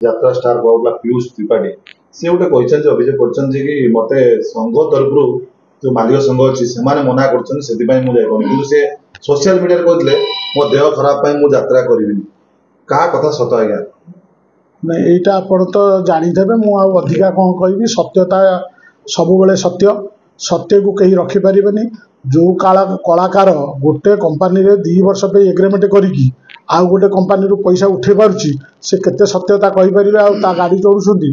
यात्रा स्टार कहला पीयूष त्रिपाठी सी गोटे कहते अभियोग कर मते संघ तरफ जो मालिक संघ अच्छी से मना कर सोशल मीडिया कहते मो देह खराब मुझे यात्रा करी क्या कथा सत आज्ञा नहीं यहाँ आप तो जानीदे मुझे अधिका कौन कह सत्यता सब सत्य सत्य को कहीं रखिपर जो कलाकार गोटे कंपानी रे 2 वर्ष पे एग्रीमेंट करी आउ गोटे कंपानी रू पैसा उठे पारुची से केते सत्यता कहीपर आ गाड़ी चढ़ुंट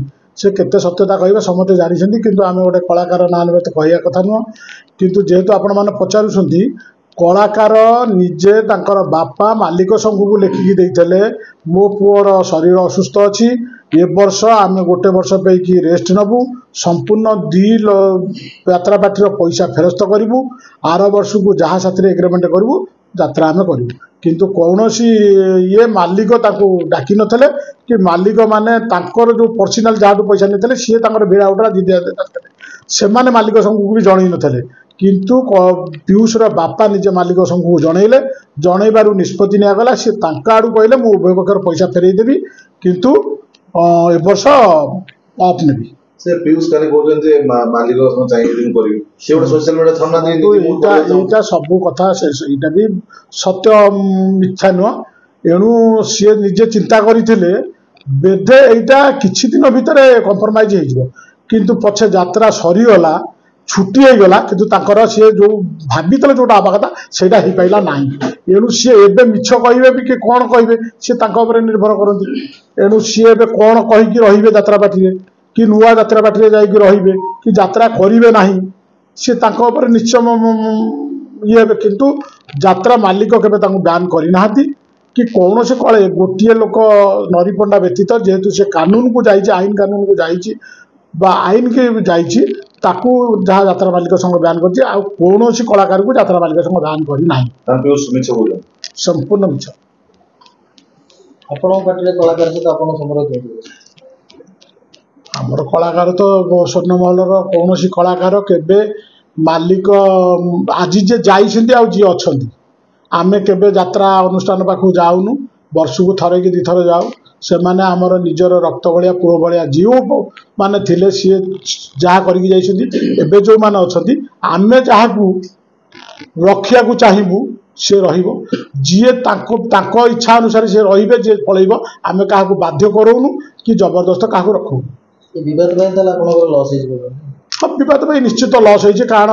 से केते सत्यता कह समझते जानते किंतु आम गोटे कलाकार ना ने तो कहवा कथा नुह किंतु जेहेतु आपण मैंने पचारुंट कलाकार निजे तांकर बापा मालिक संघ को लेखिकी देते मो पुअर शरीर असुस्थ अच्छी ए वर्ष आम गोटे वर्ष पैकी रेस्ट नबू संपूर्ण 2 यात्रा पार्टी पैसा फेरस्त करूँ आर वर्ष को जहाँ साथी एग्रीमेंट करूँ यात्रा आम करूँ किंतु कौन ये मालिक डाकी नथिले कि मालिक माने तांकर जो पर्सनाल जहाँ पैसा नहीं सी भिड़ा उठा जिदिया से मालिक संघ को भी जन नथिले किंतु पीयूष बापा निजे मालिक संघ को जनइले जनइबार निष्पत्ति निगला सी आड़ू कहले मुझे उभय पक्षर पैसा फेरईदेवी किंतु ए वर्ष अफ नेबी से पीयूष खाली कहते मालिक चाहिए से गोटे सोशल मीडिया थमना एटा सब कथा एटा भी सत्य मिथ्या नुह एणु सी निजे चिंता करते बेधे यहाँ किछि दिन भितर कंप्रोमाइज हो किंतु पछे यात्रा सरीगला छुट्टी हो गला किंतु तांकर सी जो भाभी जोटा हवा कथा से पाइला ना एणु सी एबे मिछ कहे भी कि कौन कहे सी निर्भर करती एणु सी एबे कौन कहीकि रहिबे यात्रा पार्टी कि नुआ यात्रा पार्टी जाइए रहिबे कि यात्रा करिवे नाही सी निश्चय ये किंतु यात्रा मालिक केबे तांको बैन करना कि कौन से कले गोटे लोक नरी पंडा व्यतीत जेहेतु से कानून को जाइए आईन कानून को जाइए आईन के जाइए ताकू जहाँ यात्रा मालिक संघ बैन कर कौन कलाकार को यात्रा मालिक संघ बैन करना संपूर्ण मिछ कलाकार सहित आमर कलाकार तो स्वर्णमहल कौन कलाकार केबे मालिक आज जे जाइछन्ती आ जी अछन्ती आमे केबे यात्रा अनुष्ठान पाखु जाऊनु वर्ष को थरे कि 2 थर जाऊ से माने आमर निजर रक्त भलिया पुओ भलिया जीव माने थिले सी जहाँ करके जाइछन्ती एबे जो माने अछन्ती आमे जहाँ को रखिया को चाहिबू से रहिबो जीए ताको इच्छा अनुसार से रहिबे जे पळैबो आमे काहा को बाध्य करोनु कि जबरदस्त काहा को रखू विवाद लॉस विवाद निश्चित लॉस होइछे कारण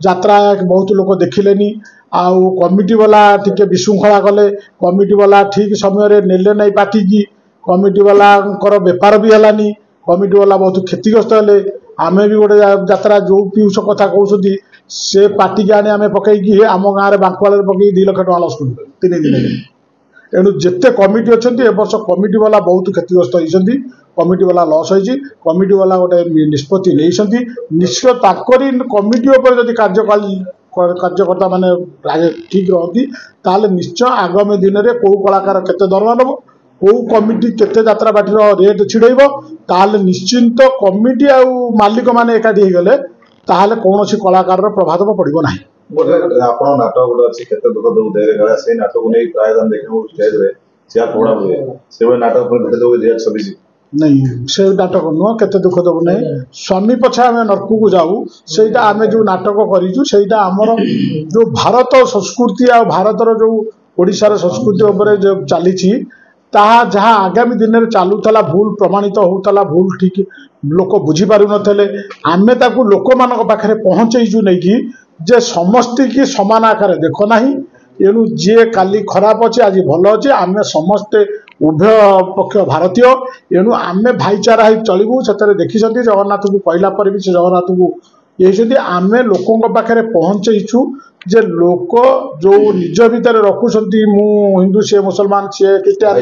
यात्रा बहुत लोग देखिलेनी आउ कमिटी वाला टिके विशृंखला कले कमिटी वाला ठीक समय रे नेले नहीं पार्टी की कमिटी वाला बेपार भी हलानी कमिटी वाला बहुत क्षतिग्रस्त हेले आमे भी गोटे यात्रा जो पीयूष कथा कहते से पार्टी के आने आमे पकईकि आम गाँव में बांकुआल पकई 2 लाख टका लॉस कर 3 दिन एणु जिते कमिटी अच्छा ए वर्ष कमिटी वाला बहुत क्षतिग्रस्त होती कमिटी वाला लॉस होती कमिटी वाला गोटे निष्पत्ति नहीं निश्चय ताकरी कमिटी उपर जदि कार्यकर्ता माने ठीक रहती ताले निश्चय आगामी दिन में कौ कलाकार केते दरमा नब कौ कमिटी केते यात्रा पार्टी रेट छिड़ब ताले निश्चिंत कमिटी आ मालिक माने एकाठी हो गले ताले कौन कलाकार प्रभाव पड़ो ना आपण नाटक गोटे अच्छी केते दुख दो दे से नाटक को नहीं प्राय दान देखो स्टेज रे सिया थोड़ा हुए से नाटक पर भेट दो 2026 नहीं से नाटक नुह केते दुख दब नहीं स्वामी पछा आम नरकू को जाऊ से आम जो नाटक करूँ से आमर जो भारत संस्कृति आ भारतर जो ओडिशार संस्कृति उपर जो चली ताहा जहाँ आगामी दिन में चलूला भूल प्रमाणित होता भूल ठीक लोक बुझीपार नथिले आमे ताकू लोक मान पाखे पहुँचईचु नहीं कि जे समस्ती की समान आकार देख ना एणु जी काली खराब अच्छे आज भल अच्छे आम समस्ते उभय पक्ष भारतीय एणु आम भाईचारा चलू से देखी जगन्नाथ को कहला पर भी से जगन्नाथ को ये आम लोकों पाखे पहुँचईचु जे लोक जो निज भितर रखुंट मु हिंदू सी मुसलमान सी क्रिस्टियान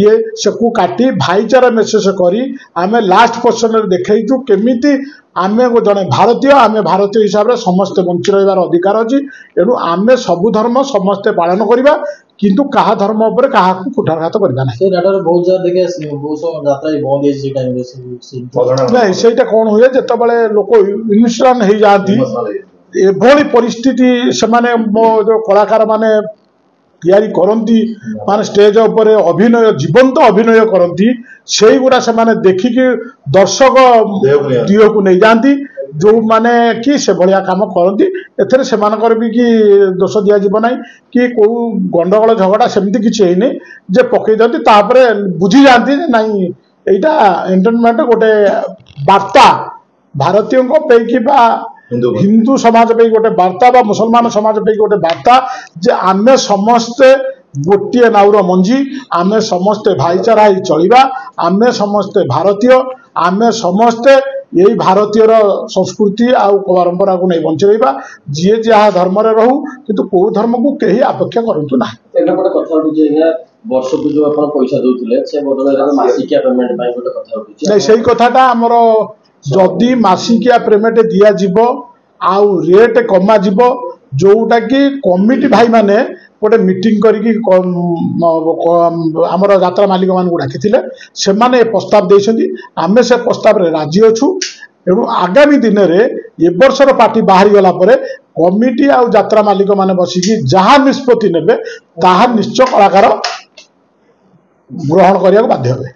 ये से काटी भाईचारा मेसेज करी आम लास्ट पर्सन देखु केमिति आम जड़े भारतीय आम भारतीय हिसाब से समस्ते बंची रहार अधिकार अच्छी एणु आम सबु धर्म समस्ते पालन करवा किंतु कहा धर्म उपर कहा कुठारघात करना नहीं से कौन हुए जिते लोक इन्फ्लुएंस हो जाती एभली परिस्थिति से माने मो जो कलाकार माने ତିଆରି କରନ୍ତି ମାନେ ଷ୍ଟେଜ ଉପରେ ଅଭିନୟ ଜୀବନ୍ତ ଅଭିନୟ କରନ୍ତି ସେଇଗୁଡ଼ା ସେମାନେ ଦେଖିକି ଦର୍ଶକ ଦିହକୁ ନେଇଯାଆନ୍ତି ଯେଉଁମାନେ କି ସେଭଳିଆ କାମ କରନ୍ତି ଏଥିରେ ସେମାନଙ୍କର ବି କି ଦୋଷ ଦିଆଯିବ ନାହିଁ କି କେଉଁ ଗଣ୍ଡଗୋଳ ଝଗଡ଼ା ସେମିତି କିଛି ହେଇନି ଯେ ପକେଇ ଦିଅନ୍ତି ତାପରେ ବୁଝିଯାଆନ୍ତି ଯେ ନାଇଁ ଏଇଟା ଏଣ୍ଟରଟେନମେଣ୍ଟ ଗୋଟେ ବାର୍ତ୍ତା ଭାରତୀୟଙ୍କ ପୈକି ବା ହିନ୍ଦୁ ସମାଜ ପାଇଁ ଗୋଟେ ବାର୍ତ୍ତା ବା ମୁସଲମାନ ସମାଜ ପାଇଁ ଗୋଟେ ବାର୍ତ୍ତା ଯେ ଆମେ ସମସ୍ତେ ଗୋଟିଏ ନାଉର ମଞ୍ଜି ଆମେ ସମସ୍ତେ ଭାଇଚାରା ହେଇ ଚଳିବା ଆମେ ସମସ୍ତେ ଭାରତୀୟ ଆମେ ସମସ୍ତେ ଏଇ ଭାରତୀୟର ସଂସ୍କୃତି ଆଉ ପରମ୍ପରାକୁ ନେଇ ବଞ୍ଚି ରହିବା ଯିଏ ଯାହା ଧର୍ମରେ ରହୁ କିନ୍ତୁ କୋଉ ଧର୍ମକୁ କେହି ଆପେକ୍ଷା କରନ୍ତୁ ନାହିଁ। ଏବେ ଗୋଟେ କଥା ଉଠୁଛି ଆଜ୍ଞା ବର୍ଷକୁ ଯୋଉ ଆପଣ ପଇସା ଦଉଥିଲେ ସେ ବଦଳରେ ମାସିକିଆ ପେମେଣ୍ଟ ପାଇଁ ଗୋଟେ କଥା ଉଠୁଛି ନାଇଁ ସେଇ କଥାଟା ଆମର ଯଦି ମାସିକିଆ ପେମେଣ୍ଟ ଦିଆଯିବ ଆଉ ରେଟ୍ କମାଯିବ ଯୋଉଟା କି କମିଟି ଭାଇମାନେ ଗୋଟେ ମିଟିଂ କରିକି ଆମର ଯାତ୍ରା ମାଲିକମାନଙ୍କୁ ଡାକିଥିଲେ ସେମାନେ ଏ ପ୍ରସ୍ତାବ ଦେଇଛନ୍ତି ଆମେ ସେ ପ୍ରସ୍ତାବରେ ରାଜି ଅଛୁ ଏଣୁ ଆଗାମୀ ଦିନରେ ଏ ବର୍ଷର ପାର୍ଟି ବାହାରିଗଲା ପରେ କମିଟି ଆଉ ଯାତ୍ରା ମାଲିକମାନେ ବସିକି ଯାହା ନିଷ୍ପତ୍ତି ନେବେ ତାହା ନିଶ୍ଚୟ କଳାକାର ଗ୍ରହଣ କରିବାକୁ ବାଧ୍ୟ ହେବେ।